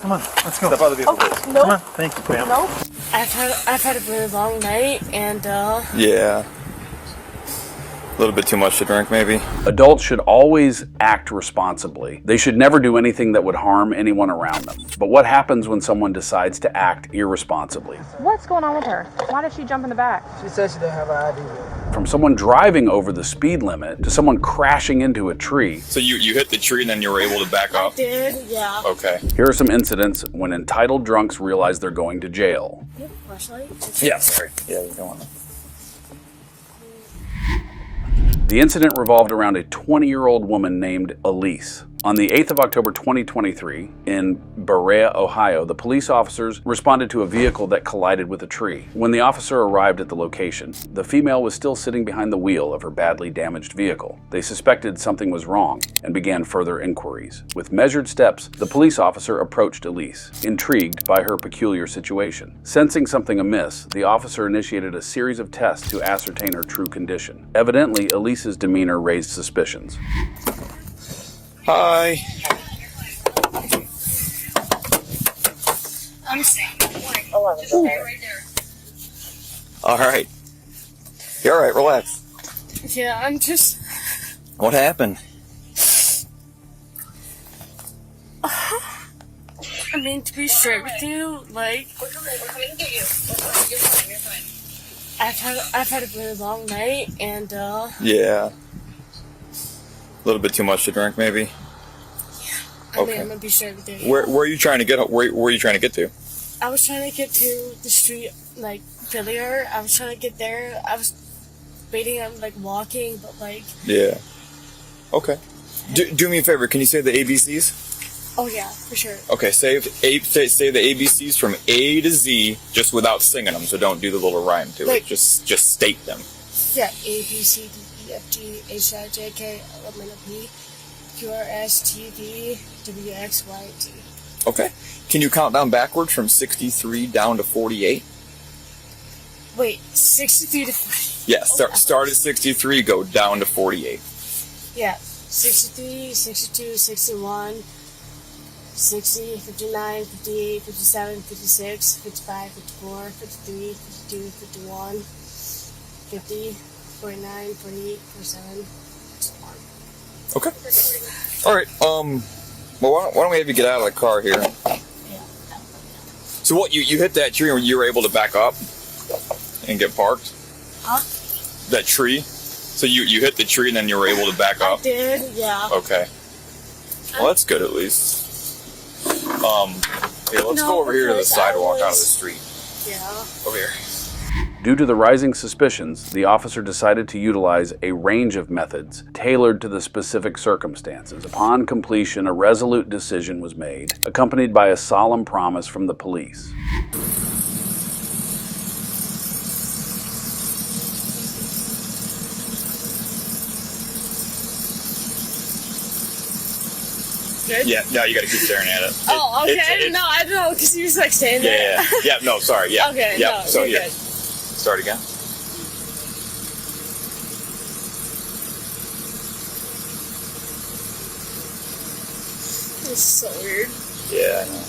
Come on, let's go. Step out of the vehicle, Okay, please. no. Come on, thank you, ma'am. No. I've had a really long night, and Yeah. A little bit too much to drink, maybe. Adults should always act responsibly. They should never do anything that would harm anyone around them. But what happens when someone decides to act irresponsibly? What's going on with her? Why did she jump in the back? She said she didn't have an ID. From someone driving over the speed limit to someone crashing into a tree. So you hit the tree and then you were able to back up? did, yeah. Okay. Here are some incidents when entitled drunks realize they're going to jail. You have a flashlight? Yeah, sorry. Yeah, you don't want to. The incident revolved around a 20-year-old woman named Elise. On the 8th of October 2023, in Berea, Ohio, the police officers responded to a vehicle that collided with a tree. When the officer arrived at the location, the female was still sitting behind the wheel of her badly damaged vehicle. They suspected something was wrong and began further inquiries. With measured steps, the police officer approached Elise, intrigued by her peculiar situation. Sensing something amiss, the officer initiated a series of tests to ascertain her true condition. Evidently, Elise's demeanor raised suspicions. Hi. I'm saying. All right. You're all right. Relax. Yeah, I'm just. What happened? I mean, to be straight with you, like, We're coming to get you. You're fine. You're fine. I've had a really long night, and Yeah. A little bit too much to drink, maybe. I mean, Okay. I'm gonna be straight with you. Where are you trying to get? Where are you trying to get to? I was trying to get to the street, like, Villiers. I was trying to get there. I was waiting on, like, walking, but, like, Yeah. Okay. Do me a favor. Can you say the ABCs? oh yeah, for sure. Okay. Say the ABCs from A to Z, just without singing them. So don't do the little rhyme to Like- it. Just state them. Yeah, A, B, C, D, E, F, G, H, I, J, K, L, M, N, O, P, Q, R, S, T, V, W, X, Y, Z. Okay. Can you count down backwards from 63 down to 48? Wait, 63 to 40. Yeah. Start at 63. Go down to 48. Yeah, 63, 62, 61, 60, 59, 58, 57, 56, 55, 54, 53, 52, 51, 50, 49, 48, 47, so on. Okay. All right. Well, why don't we have you get out of the car here? Yeah. So what? You hit that tree and you were able to back up and get parked? Huh? That tree? So you hit the tree and then you were able to back I up? did, yeah. Okay. Well, that's good at least. Here, let's No, go over here to the because I sidewalk out of the was- street. Yeah. Over here. Due to the rising suspicions, the officer decided to utilize a range of methods tailored to the specific circumstances. Upon completion, a resolute decision was made, accompanied by a solemn promise from the police. Good? Yeah, no, you gotta keep staring at it. Oh, okay. It's- No, I don't know, because you was like saying Yeah, that. yeah, yeah. No, sorry, yeah. Okay, yeah. no, So you're here, good. start again. This is so weird. Yeah, I know.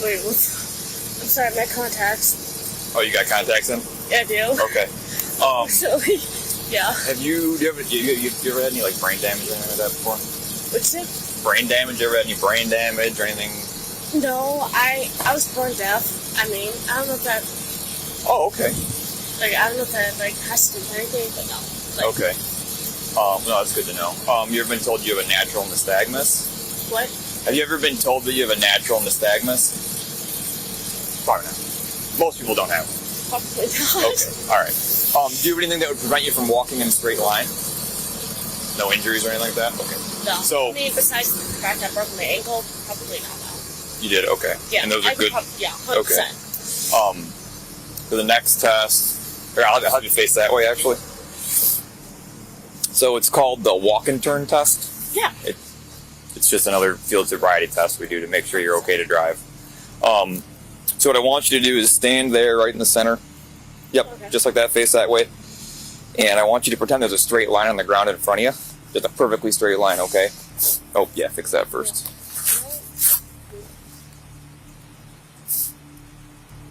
Wait, what's... I'm sorry, my contacts. Oh, you got contacts in? Yeah, I do. Okay. So, yeah. Have you ever had any like brain damage or anything like that before? What's it? Brain damage? You ever had any brain damage or anything? No, I was born deaf. I mean, I don't know if that... Oh, okay. Like, I don't know if that, like, has to do with anything, but no. Like, Okay. No, that's good to know. You ever been told you have a natural nystagmus? what? Have you ever been told that you have a natural nystagmus? Probably not. Most people don't have it. Probably not. Okay, alright. Do you have anything that would prevent you from walking in a straight line? No injuries or anything like that? Okay. No. So- I mean, besides the fact that I broke my ankle, probably not, no. You did, okay. Yeah. And those are good. Yeah, 100%. For the next test, here, I'll have you face that way actually. So it's called the walk and turn test. Yeah. It's just another field sobriety test we do to make sure you're okay to drive. So what I want you to do is stand there right in the center. Yep, Okay. just like that, face that way. And I want you to pretend there's a straight line on the ground in front of you. Just a perfectly straight line, okay? Oh, yeah, fix that first.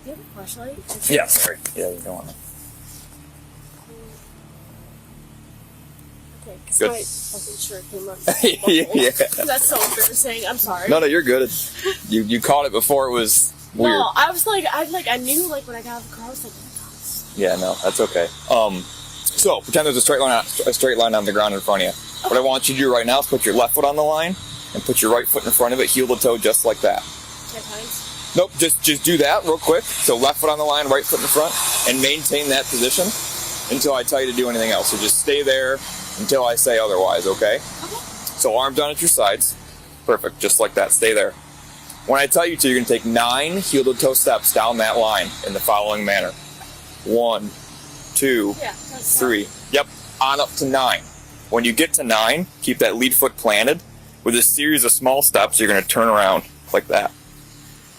Do you have a flashlight? Yeah, sorry. Yeah, you don't want to. Okay, because Good. my fucking shirt came up. Yeah. That's so embarrassing. I'm sorry. No, you're good. You caught it before it was weird. No, I was like, I knew, like, when I got out of the car, I was like, oh my God. Yeah, no, that's okay. So pretend there's a straight line on the ground in front of you. What I want you to do right now is put your left foot on the line and put your right foot in front of it, heel to toe, just like that. 10 times? Nope, just do that real quick. So left foot on the line, right foot in front, and maintain that position until I tell you to do anything else. So just stay there until I say otherwise, okay? Okay. So arms down at your sides. Perfect, just like that. Stay there. When I tell you to, you're going to take 9 heel to toe steps down that line in the following manner. 1, 2, Yeah. That's 3. Yep, on up to 9. When you get to 9, keep that lead foot planted. With a series of small steps, you're going to turn around like that.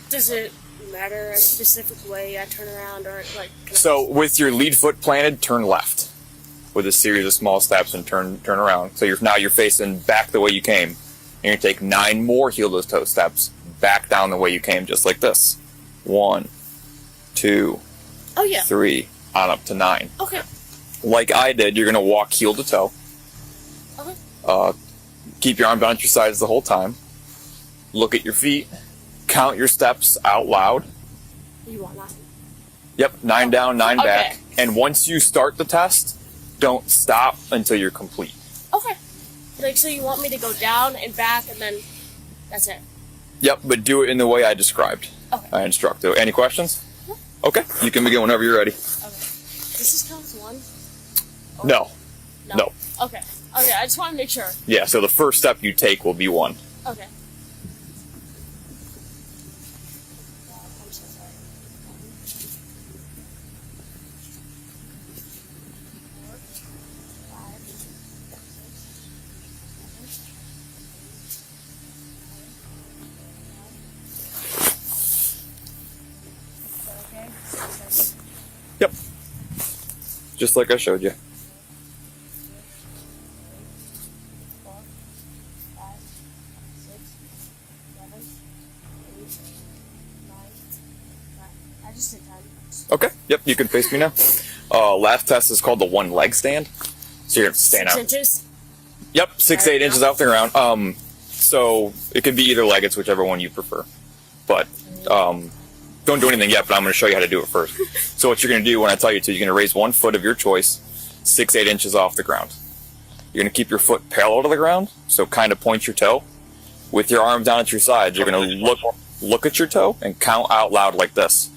Does it matter a specific way I turn around or, like, can I- So with your lead foot planted, turn left. With a series of small steps and turn around. So you're facing back the way you came. And you're going to take 9 more heel to toe steps back down the way you came, just like this. 1, 2, Oh, yeah. 3, on up to 9. Okay. Like I did, you're going to walk heel to toe. Okay. Keep your arm down at your sides the whole time. Look at your feet. Count your steps out loud. You want that? Yep, 9 down, 9 back. Okay. And once you start the test, don't stop until you're complete. Okay. Like, so you want me to go down and back and then that's it? Yep, but do it in the way I described. Okay. I instruct. Any questions? Okay, you can begin whenever you're ready. Okay. This is count as one? No. No. No. Okay. Okay, I just want to make sure. Yeah, so the first step you take will be 1. Okay. I'm so sorry. 4, 5, 6, 7, 8, 9. Yep. Just like I showed you. 4, 5, 6, 7, 8, 9. I just did 10. Okay, yep, you can face me now. Last test is called the 1 leg stand. So you're going to stand 6 out. inches? Yep, 6 8 inches off the ground. So it can be either leg, it's whichever one you prefer. But don't do anything yet, but I'm going to show you how to do it first. So what you're going to do when I tell you to, you're going to raise 1 foot of your choice 6 8 inches off the ground. You're going to keep your foot parallel to the ground, so kind of point your toe. With your arm down at your sides, you're going to look at your toe and count out loud like this.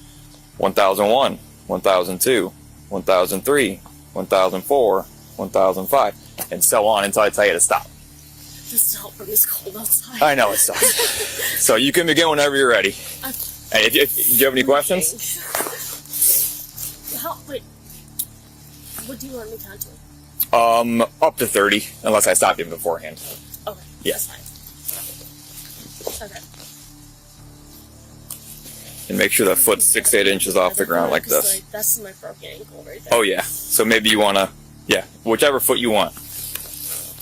1001, 1002, 1003, 1004, 1005, and so on until I tell you to stop. This help from this cold outside. I know it sucks. So you can begin whenever you're ready. Hey, do you have any questions? Wait. What do you want me to count to? Up to 30, unless I stop you beforehand. Okay. Yeah. That's fine. Okay. And make sure that foot's 6 8 inches off the ground like this. Like, that's my broken ankle right there. Oh yeah. So maybe you wanna, whichever foot you want.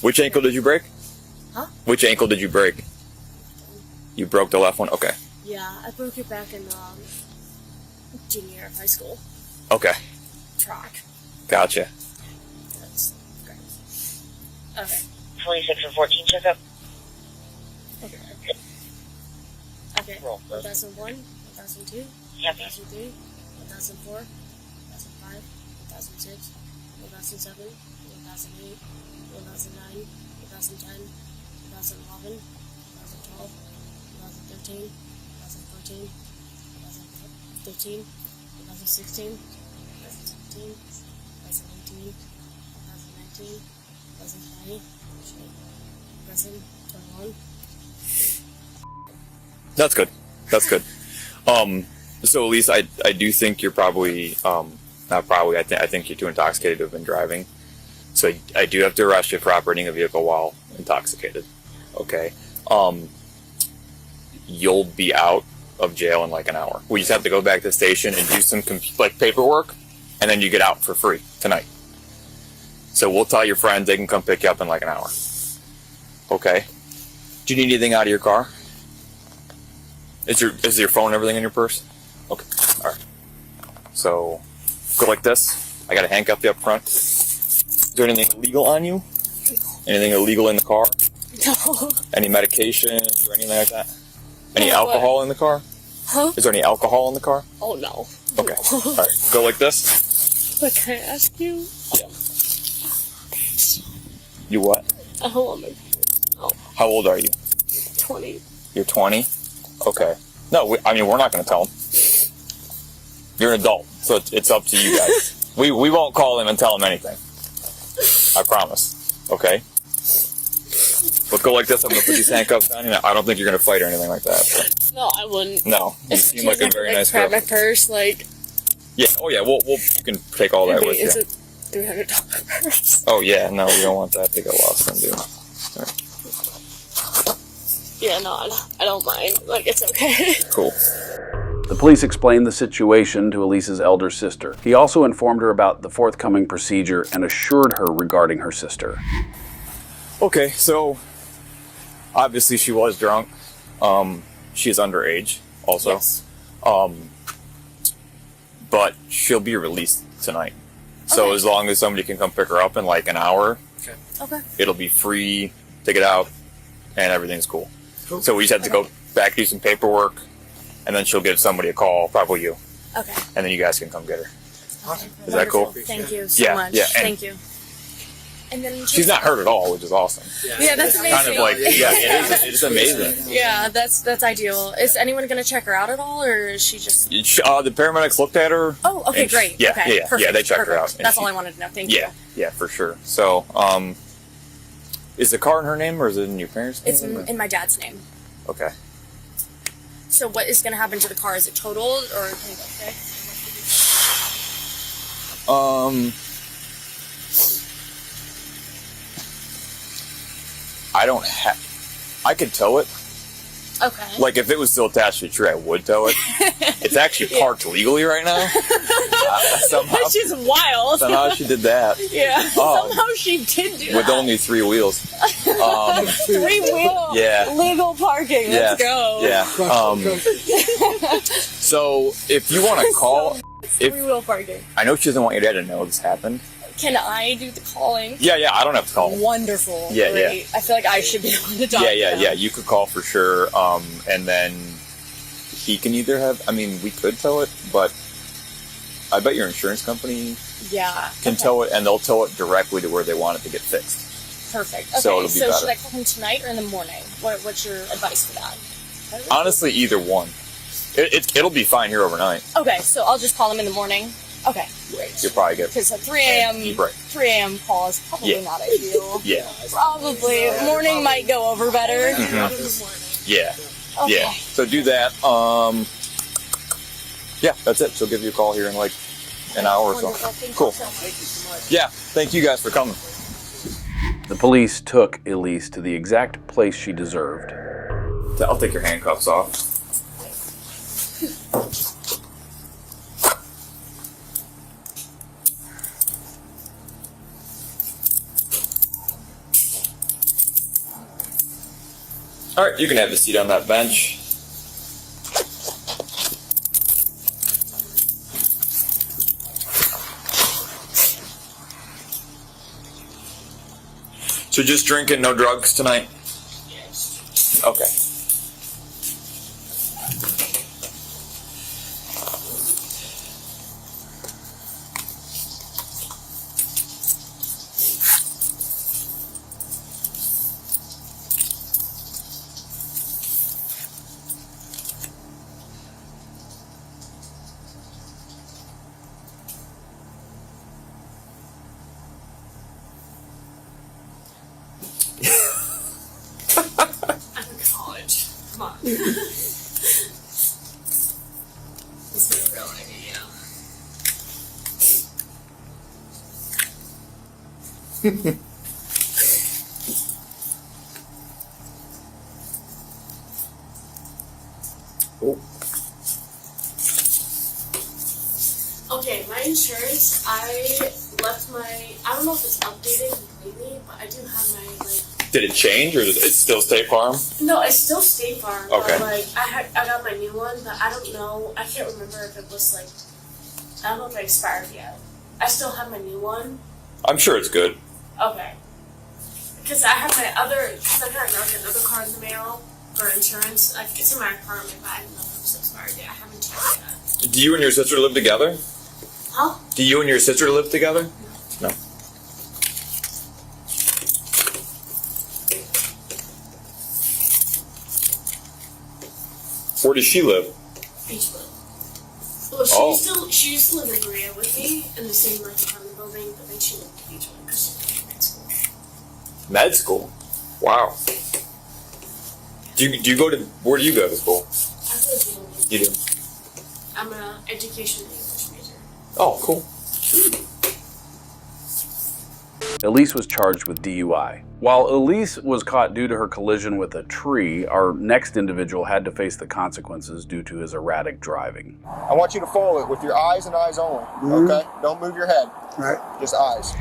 Which ankle did you break? Huh? Which ankle did you break? You broke the left one? Okay. Yeah, I broke it back in junior year of high school. Okay. Track. Gotcha. That's great. Okay. 26 and 14 checkup. Okay. Okay. 1001, 1002, Yep. 1003, 1004, 1005, 2006, 2007, 2008, 2009, 2010, 2011, 2012, 2013, 2014, 2015, 2016, 2017, 2018, 2019, 2020, present, 21. That's good. That's good. So Elise, I do think you're probably, not probably, I think you're too intoxicated to have been driving. So I do have to arrest you for operating a vehicle while intoxicated. Okay. You'll be out of jail in like an hour. We just have to go back to the station and do some paperwork, and then you get out for free tonight. So we'll tell your friends they can come pick you up in like an hour. Okay. Do you need anything out of your car? Is your phone and everything in your purse? Okay. All right. So go like this. I got to handcuff you up front. Is there anything illegal on you? Anything illegal in the car? No. Any medications or anything like that? Any No, alcohol in the car? Huh? Is there any alcohol in the car? Oh, no. Okay. All right. Go like this. But can I ask you? Yeah. You what? How old am I? How old are you? 20. You're 20? Okay. No, we're not going to tell them. You're an adult, so it's up to you guys. We won't call them and tell them anything. I promise. Okay? But go like this. I'm going to put these handcuffs on you. I don't think you're going to fight or anything like that. So. No, I wouldn't. No. You seem like a very nice girl. Grab my purse, like. Yeah. Oh, yeah. We'll you can take all that with you. Is it $300 purse? Oh, yeah. No, we don't want that to get lost and do. Yeah, no, I don't mind. Like, it's okay. Cool. The police explained the situation to Elise's elder sister. He also informed her about the forthcoming procedure and assured her regarding her sister. Okay, so obviously she was drunk. She is underage also. Yes. But she'll be released tonight. So Okay. as long as somebody can come pick her up in like an hour, Okay. it'll be free to get out and everything's cool. So we just have to go back, do some paperwork, and then she'll give somebody a call, probably you, Okay. and then you guys can come get her. Awesome. Is that cool? Thank you so Yeah, much. yeah, and- Thank you. And then She's not hurt at all, which is awesome. Yeah, that's amazing. Kind of like, yeah, it's amazing. Yeah, that's ideal. Is anyone gonna check her out at all, or is she just? The paramedics looked at her. Oh, okay, and she- great. Yeah, okay, yeah, perfect, yeah. They checked her perfect. out. and That's she- all I wanted to know. Thank Yeah, you. yeah, for sure. So, is the car in her name or is it in your parents' name? It's in my dad's name. Okay. So what is gonna happen to the car? Is it totaled, or can it go fixed? I don't have. I could tow it. Okay. Like if it was still attached to the tree, I would tow it. It's actually parked legally right now. Somehow, She's wild. somehow she did that Yeah. Oh. Somehow she did do with that. only 3 wheels. 3-wheel. Yeah. Legal parking. Yeah. Let's go. Yeah. So if you want to call, if 3-wheel parking. I know she doesn't want your dad to know this happened. Can I do the calling? Yeah, I don't have to call him. Wonderful. Yeah, yeah. Great. I feel like I should be able to talk to them. Yeah. You could call for sure. And then he can either have. I mean, we could tow it, but I bet your insurance company Yeah. can okay. tow it, and they'll tow it directly to where they want it to get fixed. Perfect. Okay, So it'll be better. should I call him tonight or in the morning? What's your advice for that? Honestly, either one. It'll be fine here overnight. Okay, so I'll just call him in the morning. Okay, great. You'll probably get. Because a 3 a.m. Right. 3 a.m. call is probably Yeah. not ideal. Yeah. Probably morning might go over better. Yeah. Okay. Yeah. So do that. Yeah, that's it. She'll give you a call here in like an hour or so. Wonderful. Thank Cool. you so much. Yeah. Thank you guys for coming. The police took Elise to the exact place she deserved. I'll take your handcuffs off. All right, you can have a seat on that bench. So just drinking, no drugs tonight? Yes. Okay. It's not a real idea. Oh. Okay, my insurance, I left my, I don't know if it's updated completely, but I do have my, like, Did it change, or is it still State Farm? no, it's still State Farm, Okay. but, like, I got my new one, but I don't know, I can't remember if it was, like, I don't know if it expired yet. I still have my new one. I'm sure it's good. Okay. Because I have my other, because I got like another card in the mail for insurance. Like, it's in my apartment, but I don't know if it's expired yet. I haven't checked yet. Do you and your sister live together? Huh? Do you and your sister live together? No. Where does she live? Beachwood. Well, she used to live in Korea with me in the same like apartment building, but then she moved to Beachwood because she went to med school. Med school. Wow. Do you go to, where do you go to school? I go to Beachwood. You do. I'm an education and English major. Oh, cool. Elise was charged with DUI. While Elise was caught due to her collision with a tree, our next individual had to face the consequences due to his erratic driving. I want you to follow it with your eyes and eyes only. Okay? Don't move your head. Right. Just eyes.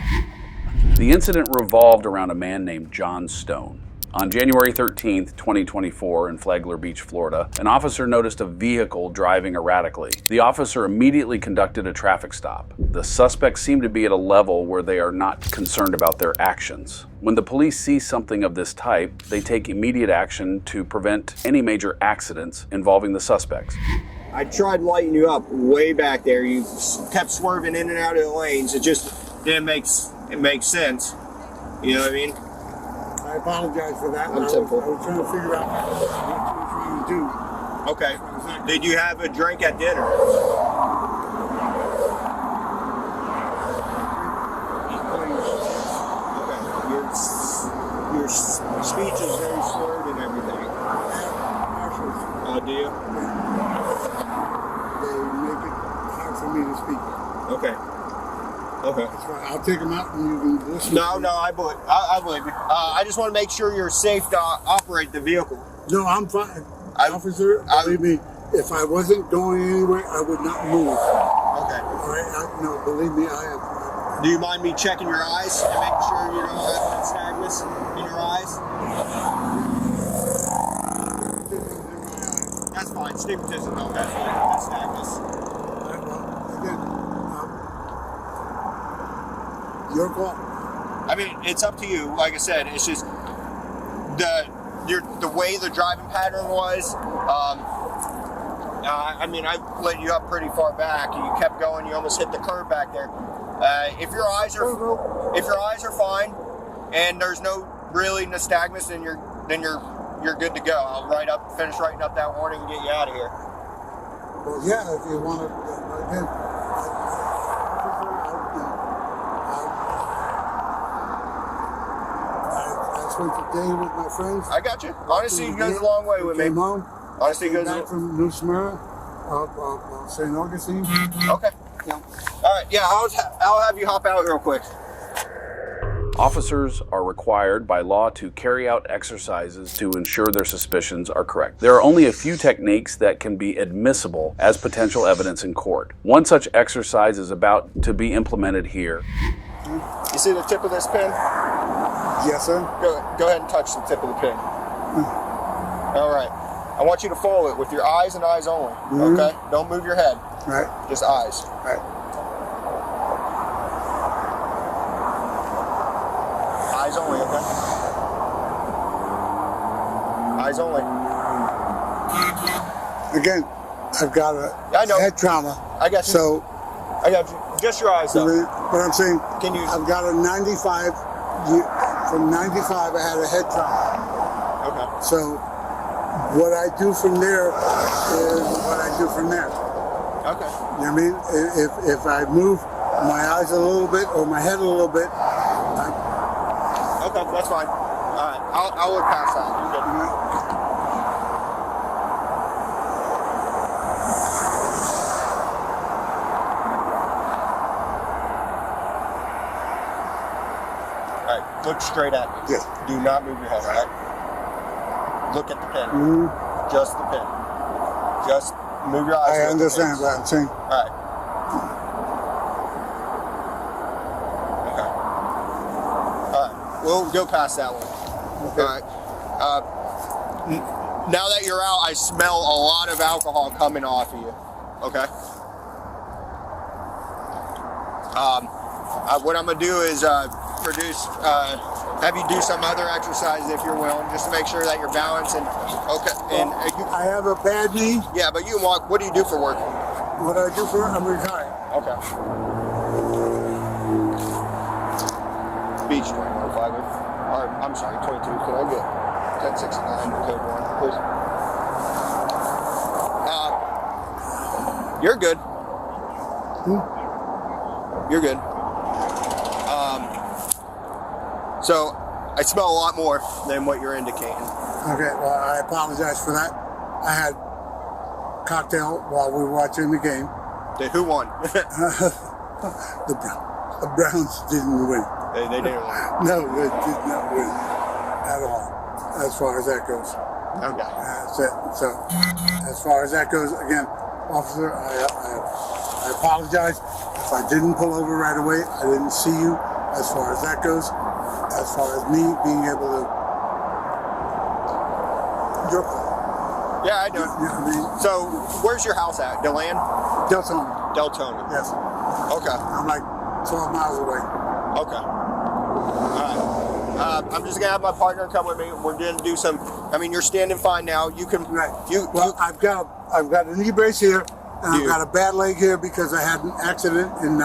The incident revolved around a man named John Stone. On January 13th, 2024, in Flagler Beach, Florida, an officer noticed a vehicle driving erratically. The officer immediately conducted a traffic stop. The suspects seem to be at a level where they are not concerned about their actions. When the police see something of this type, they take immediate action to prevent any major accidents involving the suspects. I tried lighting you up way back there. You kept swerving in and out of the lanes. It just didn't make sense. You know what I mean? I apologize for that. I'm I simple. was trying to figure out what to do. Okay. Did you have a drink at dinner? Okay. Your speech is very slurred and everything. Do you? They make it hard for me to speak. Okay. Okay. That's fine. I'll take them out and you can listen. No, I believe you. I just want to make sure you're safe to operate the vehicle. No, I'm fine. I- Officer, I- believe me, if I wasn't going anywhere, I would not move. Okay. All right? No, believe me, I am. Do you mind me checking your eyes and making sure you don't have nystagmus in your eyes? That's fine. Stigmatism, though. That's fine. Nystagmus. Again, your call. I mean, it's up to you. Like I said, it's just the way the driving pattern was. I mean, I let you up pretty far back. You kept going. You almost hit the curb back there. If your eyes are fine, and there's no really nystagmus, then you're good to go. I'll finish writing up that warning and get you out of here. Well, yeah, if you want to, again, I spent the day with my friends. I got you. Honesty goes a long way with me. Came home. Honesty goes Back from New Smyrna, St. Augustine. Okay. Yeah. All right. Yeah, I'll have you hop out real quick. Officers are required by law to carry out exercises to ensure their suspicions are correct. There are only a few techniques that can be admissible as potential evidence in court. One such exercise is about to be implemented here. You see the tip of this pin? Yes, sir. Go ahead and touch the tip of the pin. All right. I want you to follow it with your eyes and eyes only. Okay? Don't move your head. Right. Just eyes. Right. Eyes only, okay? Eyes only. Again, I've got a I know. head trauma. I got you. So, I got you. Just your eyes, though. but I'm saying, Can you- I've got a 95. From 95, I had a head trauma. Okay. So, what I do from there is what I do from there. Okay. You know what I mean? If I move my eyes a little bit or my head a little bit, Okay, that's fine. All right. I'll look past that. You're good. Look straight at me. Yes. Do not move your head, all right? Look at the pin. Just the pin. Just move your eyes. I look at the understand pins. what I'm saying. All right. Okay. All right. We'll go past that one. Okay. All right. Now that you're out, I smell a lot of alcohol coming off of you. Okay. What I'm gonna do is have you do some other exercise if you're willing, just to make sure that you're balanced and okay. And I have a bad knee. yeah, but you can walk. What do you do for work? What I do for I'm retired. Okay. Beach 2105. Or I'm sorry, 22. Can I get 1069 code 1, please? You're good. You're good. So I smell a lot more than what you're indicating. Okay, well, I apologize for that. I had cocktail while we were watching the game. Who won? The Browns didn't win. they didn't win. No, they did not win at all, as far as that goes. Okay. That's it. So, as far as that goes, again, officer, I apologize if I didn't pull over right away. I didn't see you. As far as that goes, as far as me being able to, your call. Yeah, I know. You know what I mean? So where's your house at? DeLand? Deltona. Deltona. Yes. Okay. I'm like 12 miles away. Okay. All right. I'm just gonna have my partner come with me. We're gonna do some. I mean, you're standing fine now. You can. Right. You. I've got a knee brace here, and I've You- got a bad leg here because I had an accident in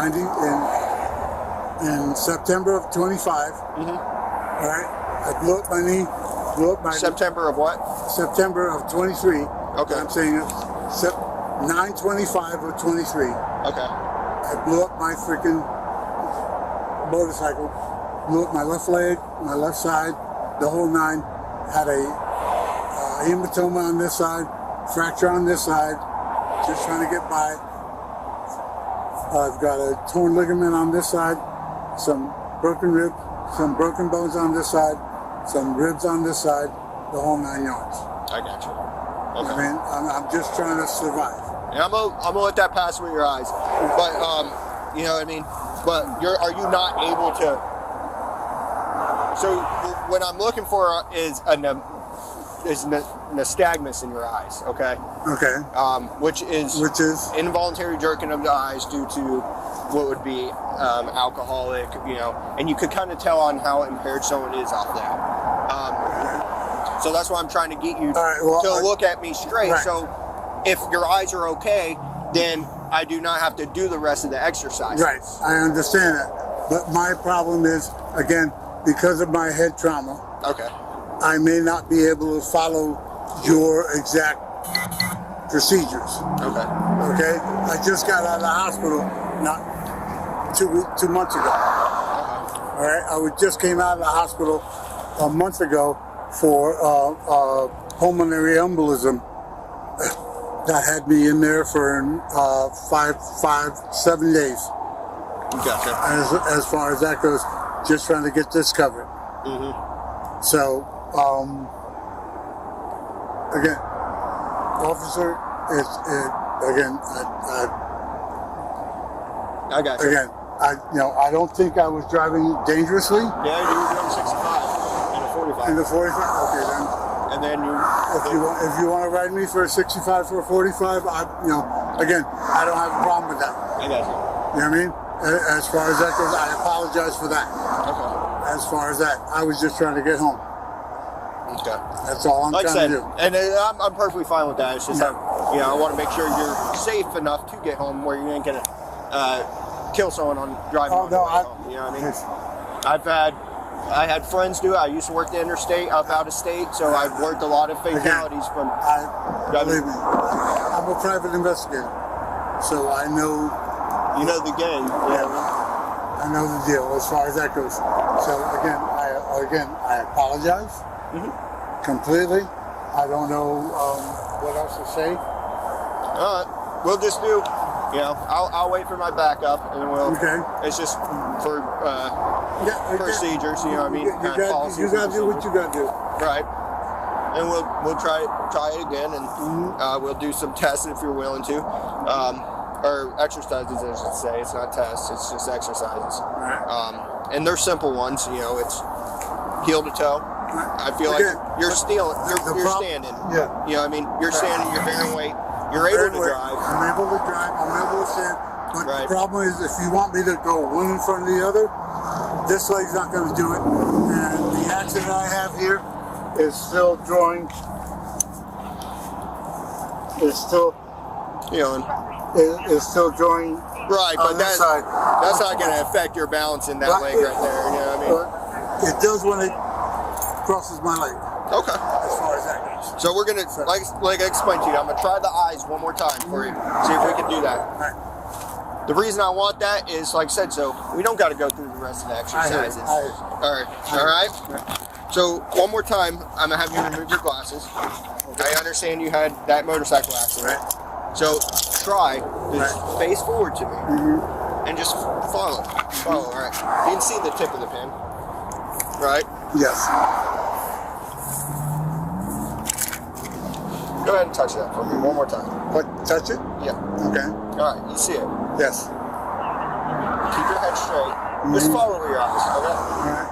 September of 25. Mhm. All right. I blew up my knee. Blew up my September of what? September of 23. Okay. I'm saying 9/25 of 23. Okay. I blew up my freaking motorcycle. Blew up my left leg, my left side, the whole nine. Had a hematoma on this side, fracture on this side. Just trying to get by. I've got a torn ligament on this side, some broken rib, some broken bones on this side, some ribs on this side, the whole 9 yards. I got you. I Okay. mean, I'm just trying to survive. And I'm gonna let that pass with your eyes, but you know what I mean. But are you not able to? So what I'm looking for is nystagmus in your eyes, okay? Okay. Which is involuntary jerking of the eyes due to what would be alcoholic, you know, and you could kind of tell on how impaired someone is off that. So that's why I'm trying to get you to look at me straight. Right. So if your eyes are okay, then I do not have to do the rest of the exercise. Right, I understand that. But my problem is, again, because of my head trauma, Okay. I may not be able to follow your exact procedures. Okay. Okay? I just got out of the hospital not 2 months ago. All right? I just came out of the hospital a month ago for pulmonary embolism that had me in there for 7 days. Gotcha. As far as that goes, just trying to get this covered. Mm-hmm. So, again, officer, I got you. again, I don't think I was driving dangerously Yeah, you were doing 65 and a 45. in the 45. Okay, then. And then If you want to ride me for a 65 for a 45, again, I don't have a problem with that. I got you. You know what I mean? As far as that goes, I apologize for that. Okay. As far as that, I was just trying to get home. Okay. That's all I'm Like I trying said, to do. and I'm perfectly fine with that. It's just that, I want to make sure you're safe enough to get home where you ain't gonna kill someone on driving on the way home. You know what I mean? I had friends do it. I used to work the interstate up out of state, so I've worked a lot of fatalities from Believe me, I'm a private investigator, so I know. You know the game. Yeah. I know the deal as far as that goes. So again, I apologize completely. I don't know what else to say. All right. We'll just do You know, I'll wait for my backup, and then we'll. Okay. It's just for Yeah, okay. procedures. You know what I mean? You got to do what you got to do. Right. And we'll try it again, and we'll do some tests if you're willing to, or exercises, I should say. It's not tests; it's just exercises. Right. And they're simple ones. You know, it's heel to toe. I feel Okay. like you're stealing. You're standing. Yeah. You know what I mean? You're standing. You're bearing weight. You're able to drive. I'm able to drive. I'm able to stand. But Right. the problem is, if you want me to go one in front of the other, this leg's not going to do it. And the accident I have here is still drawing. It's still You know. is still drawing. Right, but on this that's side. not going to affect your balance in that Right. leg right there. You know what I mean? But it does when it crosses my leg, Okay. as far as that goes. So we're gonna, like I explained to you, I'm gonna try the eyes one more time for you. See if we can do that. Right. The reason I want that is, like I said, so we don't got to go through the rest of the exercises. All right. So one more time, I'm gonna have you remove your glasses. I understand you had that motorcycle accident. Right. So try to face forward to me and just follow. Follow. All right. You can see the tip of the pin. Right. Yes. Go ahead and touch that for me one more time. What? Touch it? Yeah. Okay. All right. You see it. Yes. Keep your head straight. Just follow your eyes, okay? All right.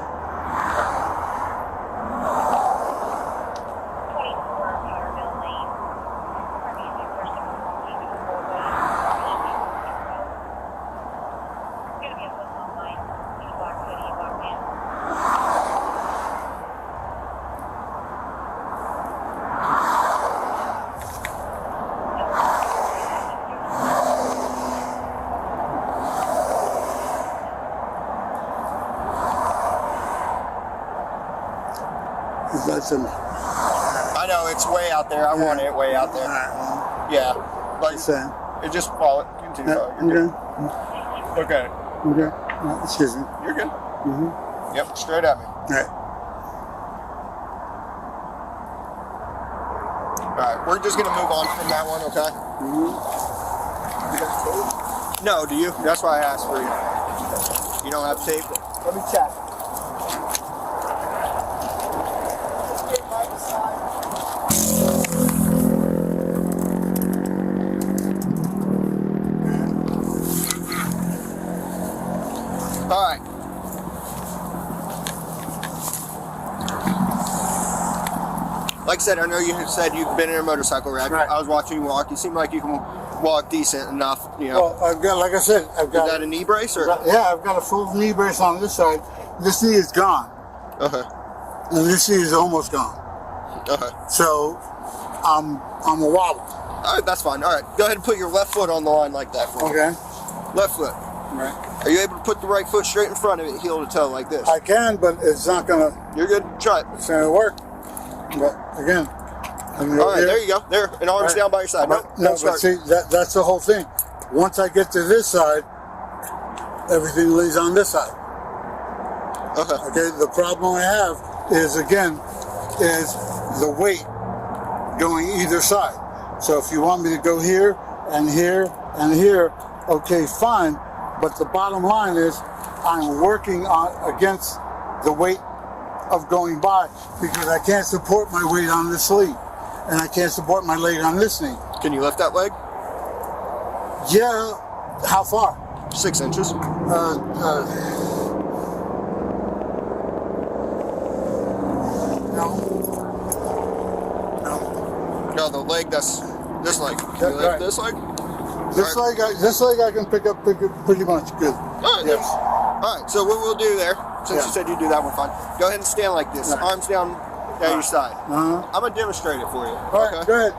24 Powderville Lane. Emergency person walking to the roadway. It's gonna be a foot-long line. There's a black hoodie, black man. That's an. I know it's way out there. I want it way out there. Yeah. Like, Saying. just follow it. Continue Yeah, following. You're okay. good. Okay. Okay. Excuse me. You're good. Yep. Straight at me. All right. All right. We're just gonna move on from that one, okay? No. Do you? That's why I asked for you. You don't have tape. Let me check. All right. Like I said, I know you had said you've been in a motorcycle wreck. Right. I was watching you walk. You seem like you can walk decent enough. You know. Well, I've got, like I said, I've Is got. that a knee brace or? Yeah, I've got a full knee brace on this side. This knee is gone, Okay. and this knee is almost gone. Okay. So, I'm a wobble. All right, that's fine. All right, go ahead and put your left foot on the line like that for me. Okay. Left foot. Right. Are you able to put the right foot straight in front of it, heel to toe, like this? I can, but it's not gonna. You're good. Try it. It's gonna work. But again. All right, there you go. There, and arms Right. down by your side. No, No, don't but start. see, that's the whole thing. Once I get to this side, everything lays on this side. Okay. Okay, the problem I have is the weight going either side. So if you want me to go here and here and here, okay, fine. But the bottom line is I'm working against the weight of going by because I can't support my weight on this sleeve and I can't support my leg on this knee. Can you lift that leg? Yeah, how far? 6 inches. No. No, the leg. That's this leg. Can you That's lift right. this leg? This leg I can pick up pretty much good. All right. Yes. All right. So what we'll do there, since Yeah. you said you do that one fine, go ahead and stand like this, Right. arms down at your side. Uh-huh. I'm gonna demonstrate it for you. All right, go ahead.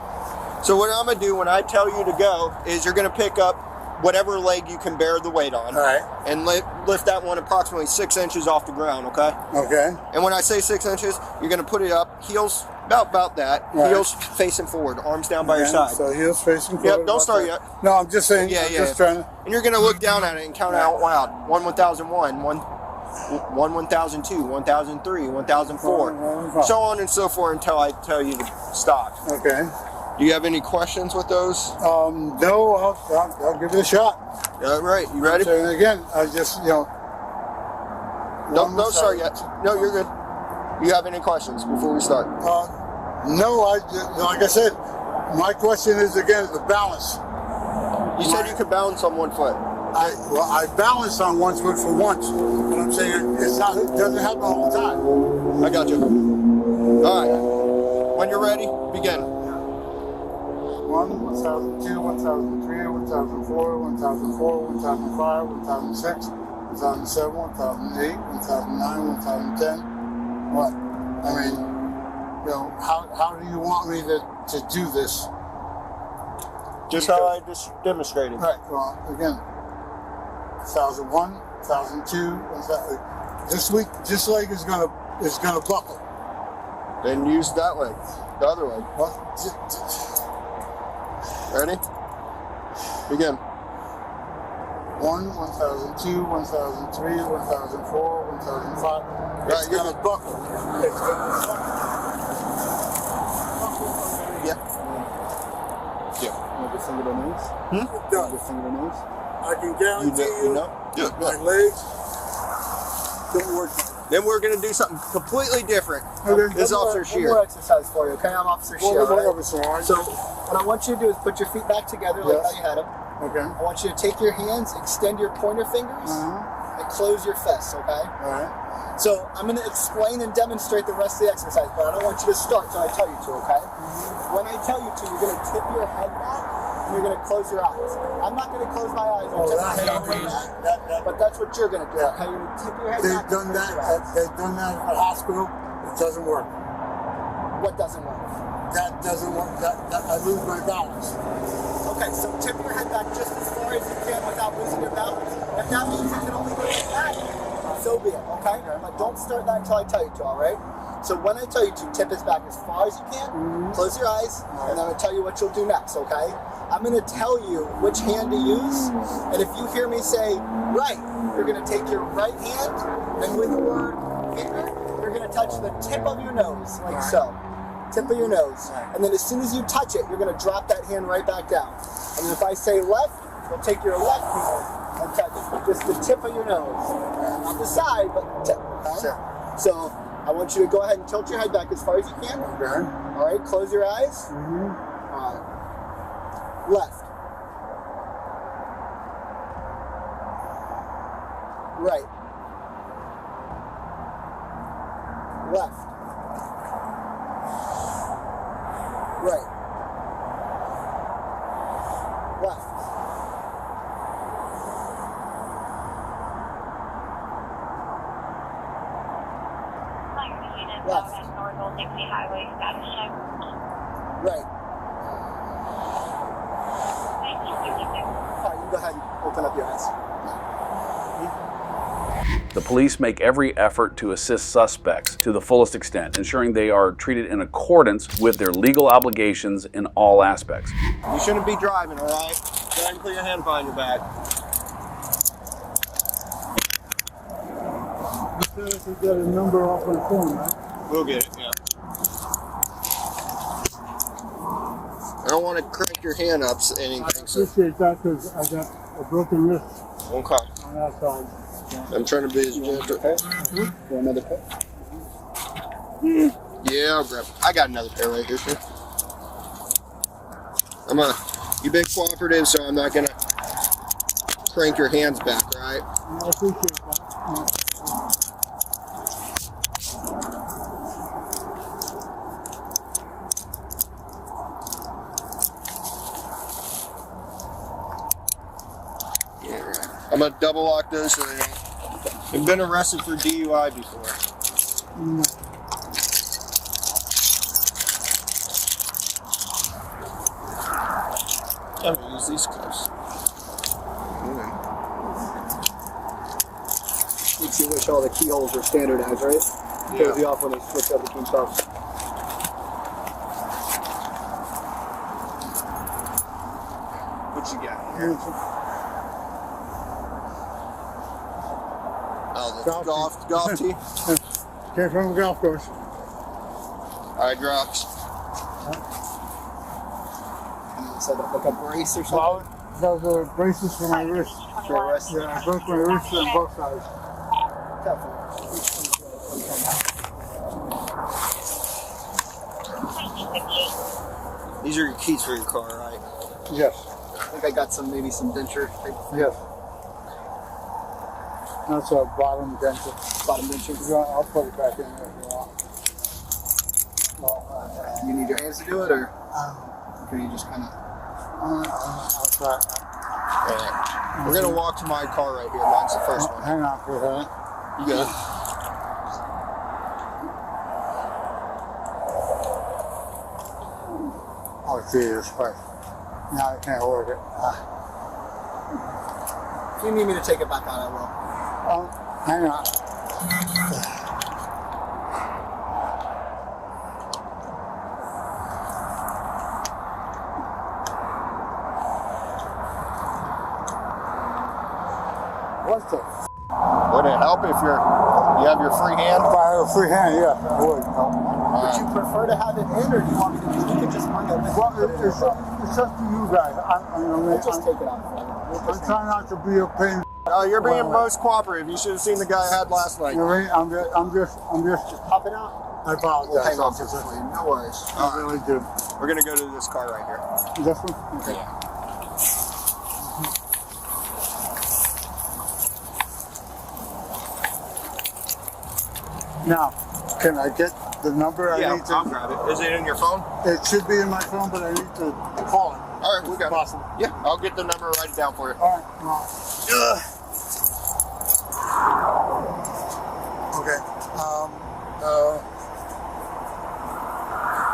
So what I'm gonna do when I tell you to go is you're gonna pick up whatever leg you can bear the weight on, All right. and lift that one approximately 6 inches off the ground. Okay. Okay. And when I say 6 inches, you're gonna put it up, heels about that, Right. heels facing forward, arms down by your Okay, side. So heels facing forward. Yep, don't start about yet. that. No, I'm just saying. Yeah, I'm yeah. just trying to. And you're gonna look down at it and count out loud. 1 1001, 1002, 1003, 1004, Well, so on and so forth until I tell you to stop. Okay. Do you have any questions with those? No, I'll give it a shot. All right, you ready? So again, I just, Don't start yet. No, you're good. You have any questions before we start? No, like I said, my question is again the balance. You said you could balance on 1 foot. I balance on 1 foot for once, but I'm saying it doesn't happen all the time. I got you. All right. When you're ready, begin. 1, 1002, 1003, 1004, 1004, 1005, 1006, 2007, 2008, 2009, 2010. What? I mean, how do you want me to do this? Just how I just demonstrated. Right. Well, again, 2001, 2002. This week, this leg is gonna buckle. Then use that leg, the other leg. What? Ready? Begin. 1, 1002, 1003, 1004, 1005. It's gonna buckle. It's gonna buckle. Yeah. Just finger the nose. It does. Just finger the nose. I can guarantee You know? Yeah. my legs don't work. Then we're gonna do something completely different. Okay. This is Officer One more Shear. exercise for you, okay? I'm Officer Shear. Whatever, so So what I want you to do is put your feet back together like Yes. how you had them. okay. I want you to take your hands, extend your pointer fingers, and close your fists, okay? All right. So I'm going to explain and demonstrate the rest of the exercise, but I don't want you to start till I tell you to, okay? When I tell you to, you're going to tip your head back and you're going to close your eyes. I'm not going to close my eyes and tip my head all the way back, but that's what you're going to do, okay? You're going to tip your head They've back. done and close your eyes. that. They've done that at the hospital. It doesn't work. What doesn't work? That doesn't work. That I lose my balance. Okay, so tip your head back just as far as you can without losing your balance. If that means you can only go like that, so be it, okay? But don't start that until I tell you to, all right? So when I tell you to, tip his back as far as you can, close your eyes, and I'm going to tell you what you'll do next, okay? I'm going to tell you which hand to use, and if you hear me say right, you're going to take your right hand, and with the word finger, you're going to touch the tip of your nose, like so. Tip of your nose. And then as soon as you touch it, you're going to drop that hand right back down. And then if I say left, you'll take your left hand and touch just the tip of your nose. Not the side, but the tip. Okay? Sure. So I want you to go ahead and tilt your head back as far as you can. Okay. All right, close your eyes. All right. Left. Right. Left. Right. Left. Left. North Old Dixie Highway, status check. Right. 1936. All right, you go ahead and open up your eyes. The police make every effort to assist suspects to the fullest extent, ensuring they are treated in accordance with their legal obligations in all aspects. You shouldn't be driving, all right? Go ahead and put your hand behind your back. You got a number off on the phone, right? We'll get it, yeah. I don't want to crank your hand up or anything, so. Appreciate that because I got a broken wrist Okay. on that side. I'm trying to be as gentle. Another pair. Yeah, I'll grab. I got another pair right here, sir. You've been cooperative, so I'm not gonna crank your hands back, right? I appreciate that. Yeah, right. I'm gonna double lock those so they don't. I've been arrested for DUI before. I'm gonna use these cuffs. Makes you wish all the keyholes were standardized, right? Throws you off when they switch up between cuffs. What you got here? Oh, the golf tee. Came from a golf course. Eye drops. set up? Like a brace or something? Well, those are braces for my wrist. For your wrist? Yeah, I broke my wrist on both sides. These are your keys for your car, right? Yes. I think I got maybe some denture type of thing. Yes. That's a bottom denture. Bottom denture. I'll put it back in there if you want. You need your hands to do it, or can you just kind of? I'll try. Yeah. We're gonna walk to my car right here. Mine's the first one. Hang on for a second. You good? Oh, Jesus Christ. Now I can't work it. If you need me to take it back out, I will. Hang on. What the f? Would it help if you have your free hand? If I have a free hand, yeah, I would. Would you prefer to have it in, or do you want me to? You could just bring it with Well, you. it's up to you guys. We'll just take it out. I'm trying not to be a pain. You're being most cooperative. You should have seen the guy I had last night. I'm just Popping out. I apologize. We'll hang on to it for you. No worries. I really do. We're gonna go to this car right here. This one? Okay. Now, can I get the number I Yeah, need to? I'll grab it. Is it in your phone? It should be in my phone, but I need to call it. All right, we got Possible. it. Yeah, I'll get the number, write it down for you. All right. Well, okay.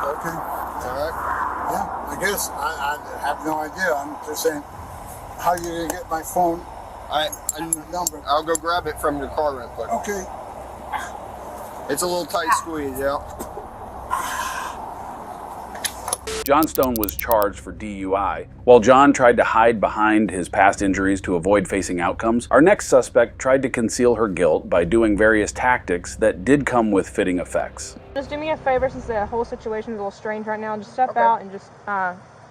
Okay. All right. Yeah, I guess I have no idea. I'm just saying, how you gonna get my phone and the number? I'll go grab it from your car real quick. Okay. It's a little tight squeeze, yeah. John Stone was charged for DUI. While John tried to hide behind his past injuries to avoid facing outcomes, our next suspect tried to conceal her guilt by doing various tactics that did come with fitting effects. Just do me a favor, since the whole situation is a little strange right now. Just step out and just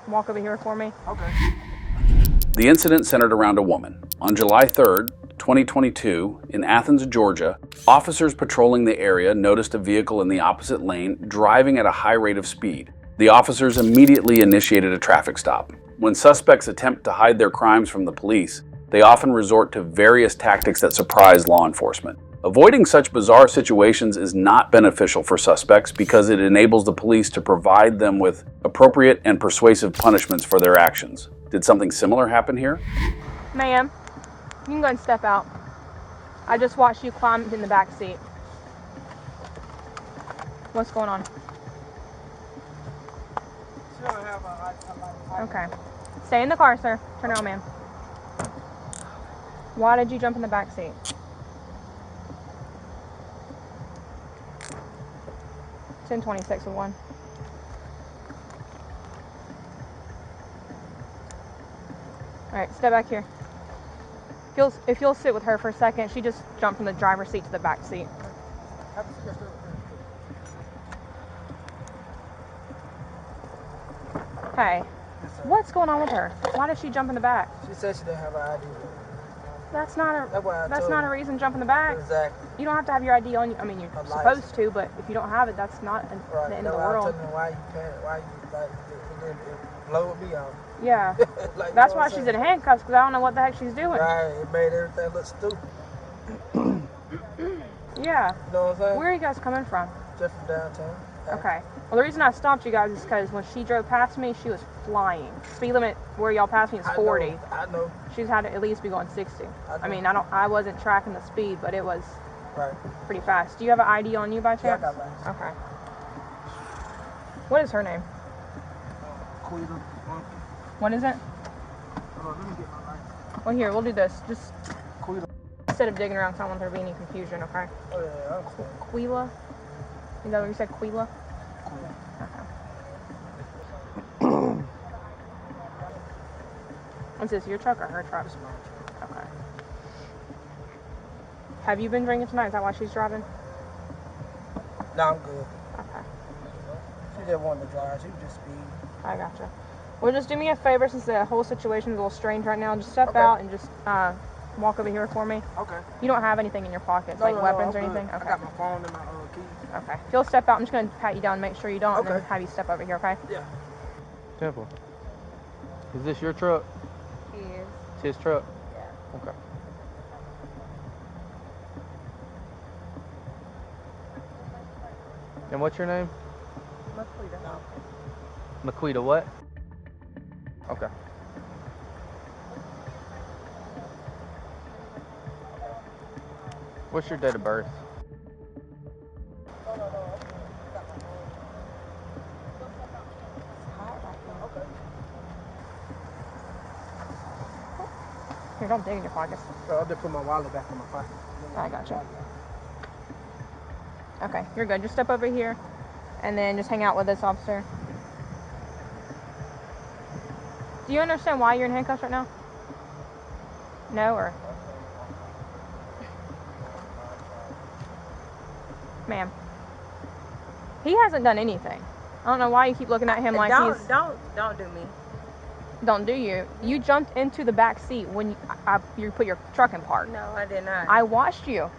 walk over here for me. Okay. The incident centered around a woman. On July 3rd, 2022, in Athens, Georgia, officers patrolling the area noticed a vehicle in the opposite lane driving at a high rate of speed. The officers immediately initiated a traffic stop. When suspects attempt to hide their crimes from the police, they often resort to various tactics that surprise law enforcement. Avoiding such bizarre situations is not beneficial for suspects because it enables the police to provide them with appropriate and persuasive punishments for their actions. Did something similar happen here? Ma'am, you can go and step out. I just watched you climb in the back seat. What's going on? Okay. Stay in the car, sir. Turn around, ma'am. Why did you jump in the back seat? It's in 2601. Alright, step back here. If you'll sit with her for a second, she just jumped from the driver's seat to the back seat. Hey, what's going on with her? Why did she jump in the back? She said she didn't have her ID. That's not That's not a reason to jump in the back. Exactly. You don't have to have your ID on you. I mean, you're A supposed license. to, but if you don't have it, that's not Right. the end of the That's why I world. told them why you can't, why you like it blowed me out. Yeah, Like, that's you know why what she's I'm in handcuffs, because I don't know what the heck she's doing. Right. It made everything look stupid. Yeah. You know what I'm saying? Where are you guys coming from? Just from downtown. Okay. Well, the reason I stopped you guys is because when she drove past me, she was flying. Speed limit where y'all passed me is 40. I know. She's had to at least be going 60. I I mean, I wasn't tracking the speed, but it was Right. pretty fast. Do you have an ID on you by Yeah, I chance? got license. Okay. What is her name? Quita. What is it? Hold on, let me get my license. Well, here, we'll do this. Just Quita. instead of digging around, 'cause I don't want there to be any confusion, okay? Oh yeah, I understand. Quila? Is that what you said, Quila? Quita. Is this your truck or her truck? This is my truck. Okay. Have you been drinking tonight? Is that why she's driving? No, I'm good. Okay. She just wanted to drive. She was just speed. I gotcha. Well, just do me a favor since the whole situation is a little strange right now. Just step out and just walk over here for me. Okay. You don't have anything in your pockets, No, like no, weapons no, or I'm anything? good. Okay. I got my phone and my keys. Okay. If you'll step out, I'm just going to pat you down and make sure you don't, and then Okay. have you step over here, okay? Yeah. Temple. Is this your truck? He is. It's his truck? Yeah. Okay. And what's your name? Maquita what? Okay. What's your date of birth? Here, don't dig in your pockets. I'll just put my wallet back in my pocket. I gotcha. Okay, you're good. Just step over here, and then just hang out with this officer. Do you understand why you're in handcuffs right now? No, or? Ma'am. He hasn't done anything. I don't know why you keep looking at him like he's... Don't do me. Don't do you. You jumped into the back seat when you put your truck in park. No, I did not. I watched you.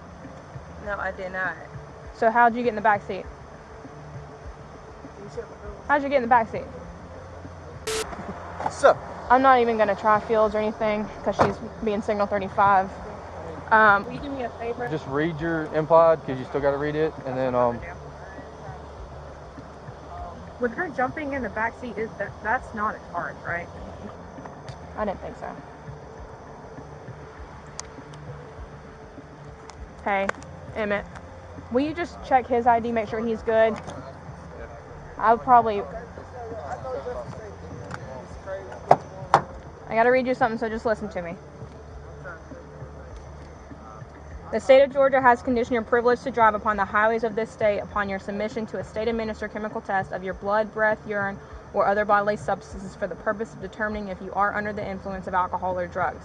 No, I did not. So how'd you get in the back seat? How'd you get in the back seat? So. I'm not even gonna try Fields or anything because she's being signal 35. Will you do me a favor? Just read your implied, because you still got to read it, and then With her jumping in the back seat, that's not a charge, right? I didn't think so. Hey, Emmett, will you just check his ID, make sure he's good? I gotta read you something, so just listen to me. The state of Georgia has conditioned your privilege to drive upon the highways of this state upon your submission to a state-administered chemical test of your blood, breath, urine, or other bodily substances for the purpose of determining if you are under the influence of alcohol or drugs.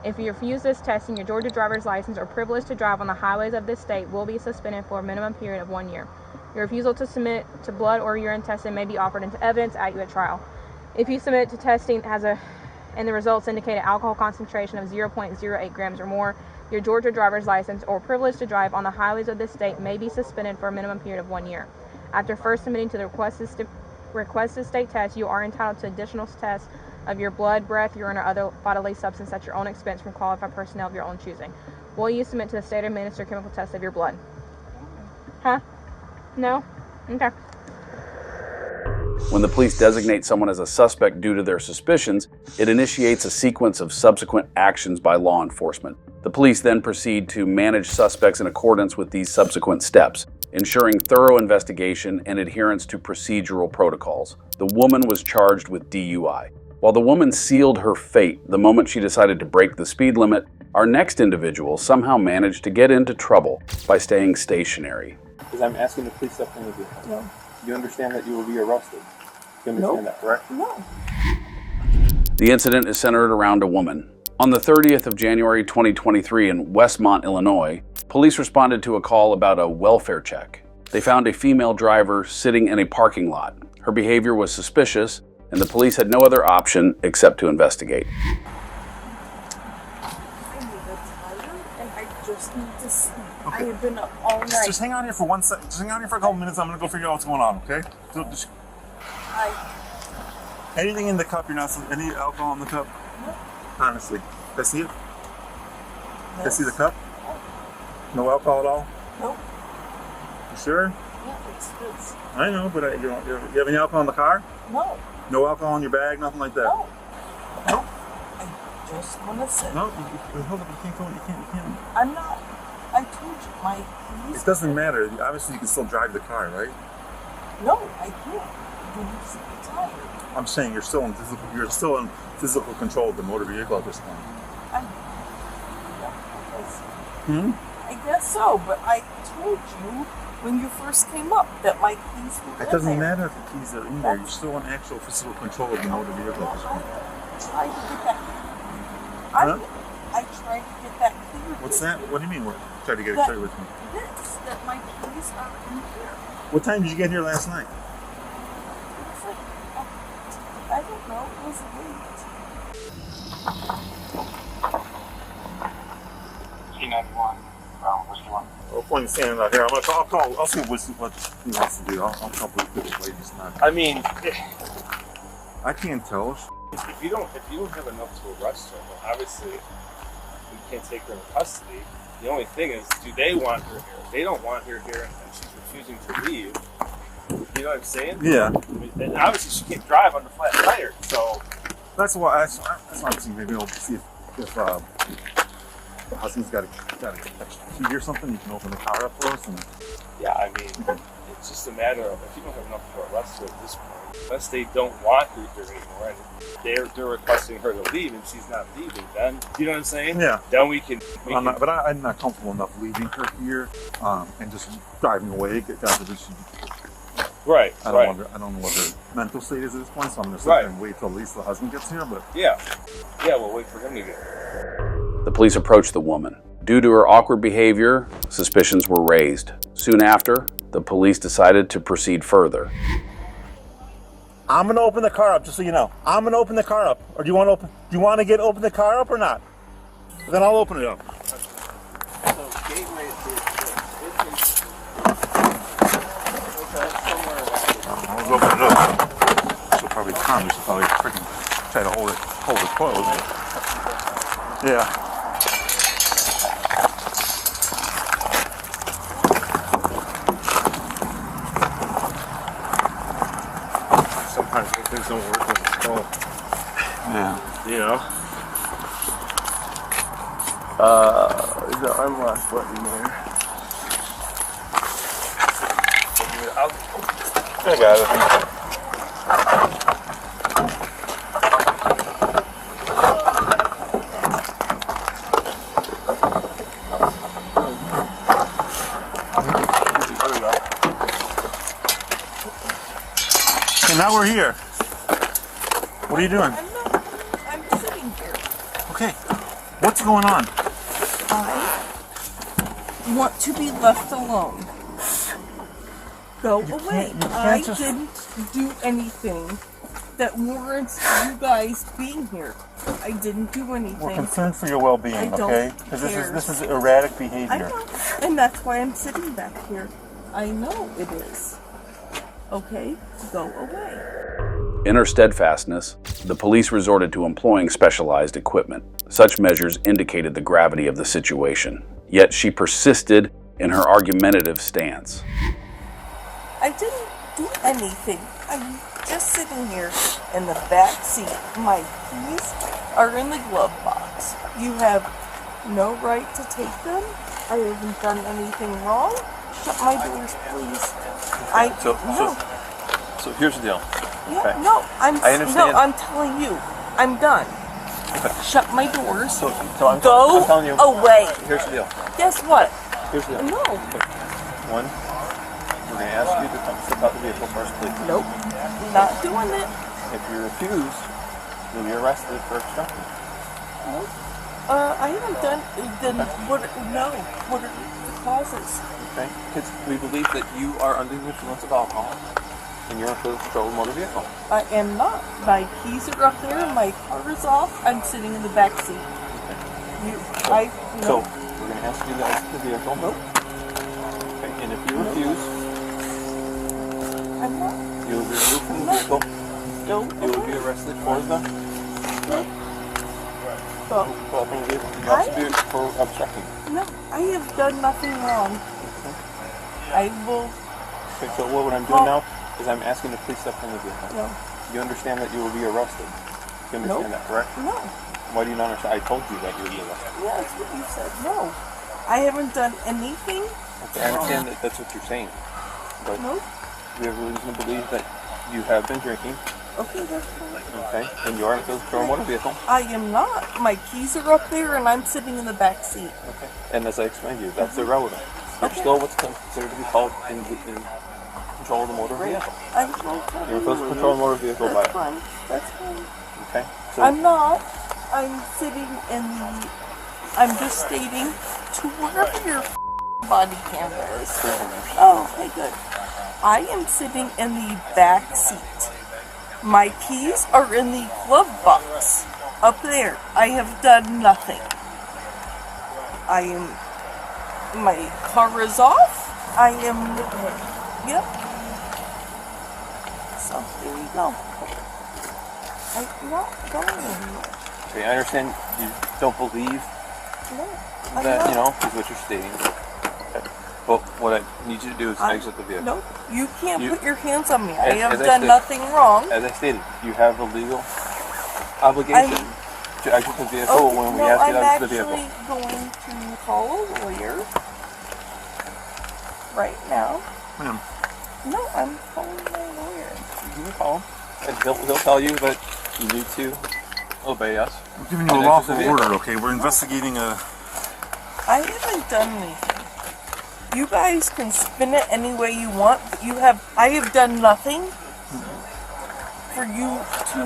If you refuse this testing, your Georgia driver's license or privilege to drive on the highways of this state will be suspended for a minimum period of 1 year. Your refusal to submit to blood or urine testing may be offered into evidence at your trial. If you submit to testing and the results indicate an alcohol concentration of 0.08 grams or more, your Georgia driver's license or privilege to drive on the highways of this state may be suspended for a minimum period of 1 year. After first submitting to the requested state test, you are entitled to additional tests of your blood, breath, urine, or other bodily substance at your own expense from qualified personnel of your own choosing. Will you submit to the state-administered chemical test of your blood? Huh? No? Okay. When the police designate someone as a suspect due to their suspicions, it initiates a sequence of subsequent actions by law enforcement. The police then proceed to manage suspects in accordance with these subsequent steps, ensuring thorough investigation and adherence to procedural protocols. The woman was charged with DUI. While the woman sealed her fate the moment she decided to break the speed limit, our next individual somehow managed to get into trouble by staying stationary. Because I'm asking the police something of you. No. You understand that you will be arrested? You understand that, correct? No. The incident is centered around a woman. On the 30th of January 2023 in Westmont, Illinois, police responded to a call about a welfare check. They found a female driver sitting in a parking lot. Her behavior was suspicious, and the police had no other option except to investigate. And I just need to sleep. I have been up all night. Just hang on here for 1 second. Just hang on here for a couple minutes. I'm gonna go figure out what's going on. Okay? So just, anything in the cup? You're not any alcohol in the cup? No. Honestly, can I see it? Can I see the cup? No alcohol at all? No. You sure? Yeah, it's I know, but you have any alcohol in the car? no. No alcohol in your bag? Nothing like that? No. No. I just want to sit. No. Hold up. You can't. I'm not. I told you my police. It doesn't matter. Obviously, you can still drive the car, right? No, I can't. You're super tired. I'm saying you're still in physical control of the motor vehicle at this point. I guess so, but I told you when you first came up that my keys were It doesn't matter if the keys are in there. You're still in actual physical control of the motor vehicle at this point. I tried to get that. I tried to get that clear. What's that? What do you mean? Try to get it clear with me. That my keys are in here. What time did you get here last night? It was like I don't know. It was late. G91. Which one? Well, point is standing out here. I'll call. I'll see what he wants to do. I'll call the lady's not. I mean, I can't tell. if you don't have enough to arrest her, well, obviously we can't take her into custody. The only thing is, do they want her here? They don't want her here, and she's refusing to leave. You know what I'm saying? Yeah. And obviously she can't drive under flat tires, so That's why I'm seeing. Maybe we'll see if the husband's got a key or something. You can open the car up for us. And yeah, I mean, it's just a matter of if you don't have enough to arrest her at this point, unless they don't want her here anymore, and they're requesting her to leave, and she's not leaving. Then you know what I'm saying? Yeah. Then we can. I'm not comfortable enough leaving her here and just driving away. Right. I don't know what her mental state is at this point, so I'm going to sit there and wait till at least the husband gets here. But yeah, we'll wait for him to get here. The police approached the woman. Due to her awkward behavior, suspicions were raised. Soon after, the police decided to proceed further. I'm going to open the car up, just so you know. I'm going to open the car up. Or do you want to open the car up or not? Then I'll open it up. I'll open it up. She'll probably come. She'll probably freaking try to hold it closed. Yeah. Sometimes things don't work when it's cold. Yeah. You know? The unlock button there. I got it. And now we're here. What are you doing? I'm sitting here. Okay. What's going on? I want to be left alone. Go away. I didn't do anything that warrants you guys being here. I didn't do anything. We're concerned for your well-being, okay? Because this is erratic behavior. I know, and that's why I'm sitting back here. I know it is. Okay, go away. In her steadfastness, the police resorted to employing specialized equipment. Such measures indicated the gravity of the situation. Yet she persisted in her argumentative stance. I didn't do anything. I'm just sitting here in the back seat. My keys are in the glove box. You have no right to take them. I haven't done anything wrong. Shut my doors, please. So here's the deal. Yeah, okay. No, I understand. No, I'm telling you, I'm done. Okay. Shut my doors. So I'm telling you. Away. Here's the deal. Guess what? Here's the deal. No. Okay. One, we're going to ask you to come step out the vehicle first, please. Nope. Not doing it. If you refuse, you'll be arrested for obstructing. Nope. I haven't done. Then what? No. What are the causes? Okay. Because we believe that you are under the influence of alcohol, and you're in full control of the motor vehicle. I am not. My keys are up there. My car is off. I'm sitting in the back seat. Okay. So we're going to ask you to exit the vehicle. Nope. Okay. And if you refuse, I'm not. you'll be removed from the vehicle. No. You will be arrested for the for obstructing. No, I have done nothing wrong. Okay. I will. Okay, so what I'm doing now is I'm asking the police step from the vehicle. No. You understand that you will be arrested? You understand that, correct? No. Why do you not understand? I told you that you would be arrested. Yeah, that's what you said. No. I haven't done anything. Okay, I understand that that's what you're saying. But Nope. we have reason to believe that you have been drinking. Okay, that's fine. Okay, and you are in full control of a motor vehicle. I am not. My keys are up there and I'm sitting in the back seat. Okay. And as I explained to you, that's irrelevant. You're still what's considered to be called in control of the motor vehicle. You're in full control of the motor vehicle by That's fine. That's fine. Okay. So I'm not. I'm sitting in the. I'm just stating to wherever your body camera is. Oh, okay, good. I am sitting in the back seat. My keys are in the glove box up there. I have done nothing. My car is off. Yep. So, there you go. I'm not going anywhere. Okay, I understand you don't believe I'm that, not. you know, is what you're stating. Okay. Well, what I need you to do is exit the vehicle. Nope. You can't You- put your hands on me. I As- have as I done said- nothing wrong. As I stated, you have a legal obligation to exit the vehicle when we ask you to exit the vehicle. I'm actually going to call a lawyer right now. Ma'am, No, I'm calling my lawyer. you can call him, and he'll tell you that you need to obey us. We're giving you a and exit lawful the vehicle. order, okay? We're investigating a... I haven't done anything. You guys can spin it any way you want, but I have done nothing for you to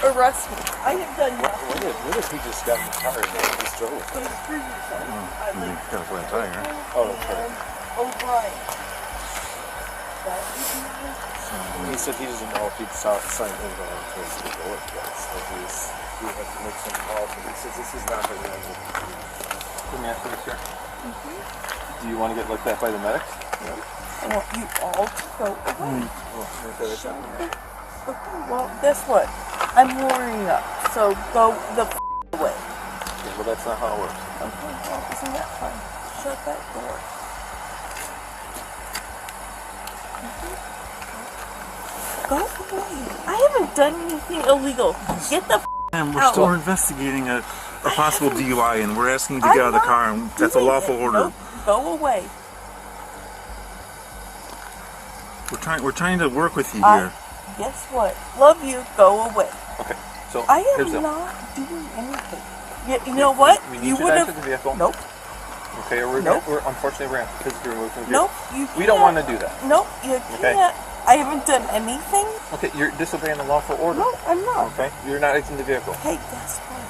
arrest me. I have done nothing. What if he just got in the car and just drove it? You got a flat tire. Oh, that's right. O'Brien. He said he doesn't know if he'd sign him going to the bullet test. Like he would have to make some calls, but he says this is not the way. Let me ask you this here. Do you want to get looked at by the medics? I want you all to go away. Okay. Okay, well, guess what? I'm lawyering up, so go the away. Okay, well, that's not how it works. Okay, well, isn't that fine? Shut that door. Go away. I haven't done anything illegal. Get the And we're out. still investigating a possible DUI, and we're asking you to get out of the car, and that's a lawful order. Nope. Go away. We're trying to work with you here. Guess what? Love you. Go away. Okay, so I here's am the... not doing anything. You know what? We need You you would to have. exit the vehicle. Nope. Okay, unfortunately we're going to have to physically remove from the vehicle. Nope. We don't want to do that. Nope. You Okay. can't. I haven't done anything. Okay, you're disobeying the lawful order. No, I'm not. Okay, you're not exiting the vehicle. Hey, guess what?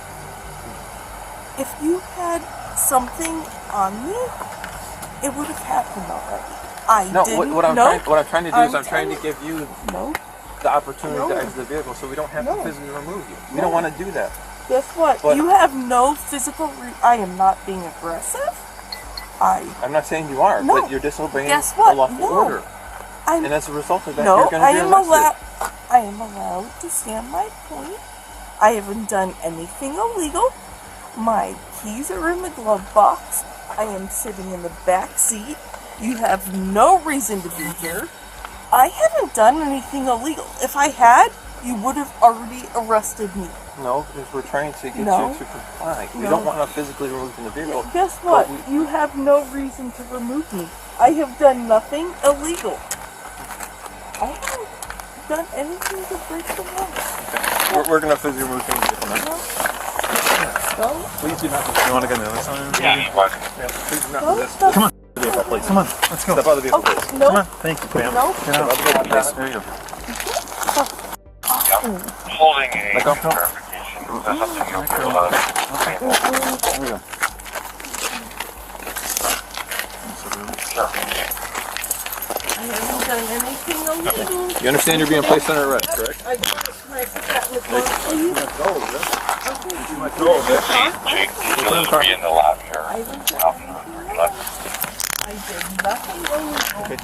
If you had something on me, it would have happened already. I No, didn't. what I'm trying to do is I'm trying to telling- give you No. the opportunity No. to exit the vehicle so we don't have No. to physically remove you. We No. don't want to do that. Guess what? But- You have no physical. I am not being aggressive. I'm not saying you are, No. but you're disobeying Guess what? the lawful No. order. I'm. And as a result of that, No, you're going I to be am arrested. allowed. I am allowed to stand my point. I haven't done anything illegal. My keys are in the glove box. I am sitting in the back seat. You have no reason to be here. I haven't done anything illegal. If I had, you would have already arrested me. No, because we're trying to get No. you to comply. We No. don't want to physically remove you from the vehicle. Guess but what? we- You have no reason to remove me. I have done nothing illegal. I haven't done anything to break the law. We're going to physically remove you from the vehicle. Go. Please do not. You want to go to the other side? Yeah, please do not Go. resist. Stop. Come on. Please. Come on. Let's go. Step out of the vehicle, Okay, please. no. Come on. Thank you, ma'am. No. Get out. Yes. There you go. Holding a Let go. verification. That's something you'll feel There we go. I haven't done anything illegal. You understand you're being placed under arrest, correct? I can I put that in the glove, please? Jake, you'll be in the lab here. I haven't done anything illegal. I did nothing illegal. Okay.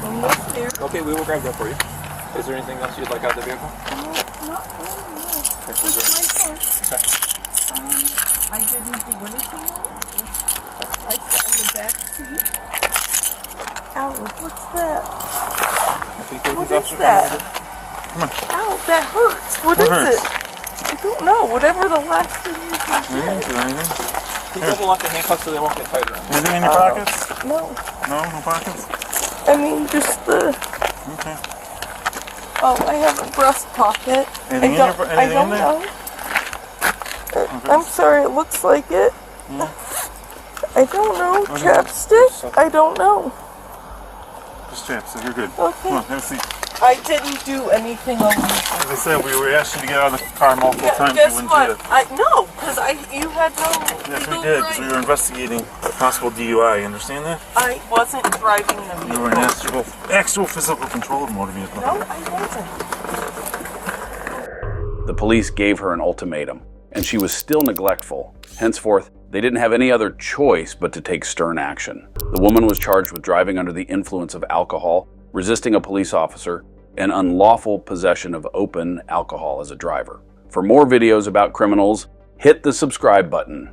I'm not there. Okay, we will grab that for you. Is there anything else you'd like out of the vehicle? No, not really, no. Just my car. I didn't do anything illegal. I sat in the back seat. Ow, what's that? What is that? Come on. Ow, that hurts. What What is hurts? it? I don't know. Whatever the last thing you You didn't did. do anything. Can you double lock the handcuffs so they won't get tighter? Anything in your pockets? No. No? No pockets? I mean, just the. Okay. Oh, I have a breast pocket. Anything in I don't, your- I anything don't in there? know. I'm sorry, it looks like it. I don't know. Okay. Chapstick? I don't know. Just straps, so you're good. Okay. Come on, have a seat. I didn't do anything illegal. As I said, we were asking you to get out of the car multiple times. Guess You wouldn't what? do it. No, because you had no Yes, we legal did, right. because we were investigating a possible DUI. You understand that? I wasn't driving the vehicle. You were in actual physical control of the motor vehicle. No, I wasn't. The police gave her an ultimatum, and she was still neglectful. Henceforth, they didn't have any other choice but to take stern action. The woman was charged with driving under the influence of alcohol, resisting a police officer, and unlawful possession of open alcohol as a driver. For more videos about criminals, hit the subscribe button.